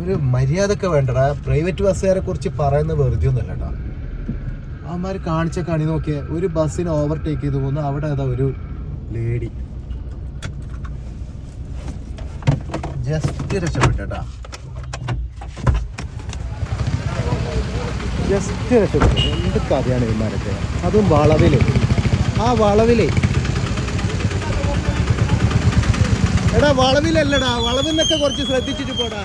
ഒരു മര്യാദക്കെ വേണ്ടടാ. പ്രൈവറ്റ് ബസ്സുകാരെ കുറിച്ച് പറയുന്ന വെറുതെ ഒന്നുമല്ല കേട്ടോ. അവന്മാർ കാണിച്ച കണി നോക്കിയ ഒരു ബസ്സിന് ഓവർടേക്ക് ചെയ്ത് പോകുന്നു. അവിടെ അതാ ഒരു ലേഡി ജസ്റ്റ് രക്ഷപ്പെട്ടേട്ടാ. ജസ്റ്റ് രക്ഷപ്പെട്ടു. എന്ത് കഥയാണ് ഇവന്മാരൊക്കെ. അതും വളവില്. ആ വളവിലേ എടാ വളവിലല്ലടാ, വളവിന്നൊക്കെ കുറച്ച് ശ്രദ്ധിച്ചിട്ട് പോടാ.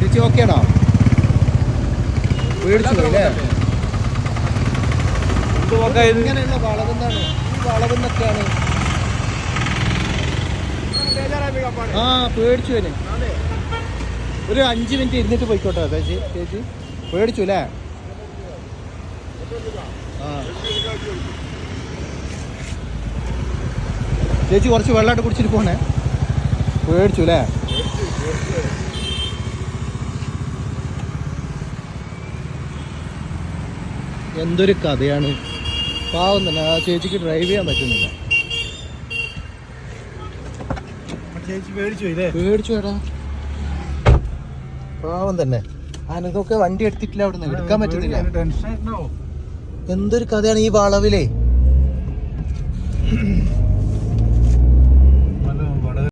ചേച്ചി ഓക്കേടാ? പേടിച്ചില്ലേ? ഇങ്ങനെയുള്ള വളവെന്താണ്? ഈ വളവെന്നൊക്കെയാണ്. ആ പേടിച്ചു വരെ. ഒരു 5 മിനിറ്റ് ഇരുന്നിട്ട് പോയിക്കോട്ടെ ചേച്ചി. ചേച്ചി പേടിച്ചു അല്ലേ? ആ ചേച്ചി കുറച്ച് വെള്ളമായിട്ട് കുടിച്ചിട്ട് പോണേ. പേടിച്ചു അല്ലേ? എന്തൊരു കഥയാണ്. പാവം തന്നെ. ആ ചേച്ചിക്ക് ഡ്രൈവ് ചെയ്യാൻ പറ്റുന്നില്ല. പേടിച്ചു ഏടാ. പാവം തന്നെ. അനക്കൊക്കെ വണ്ടി എടുത്തിട്ടില്ല, അവിടെ നിന്ന് എടുക്കാൻ പറ്റുന്നില്ല. എന്തൊരു കഥയാണ് ഈ വളവിലേ.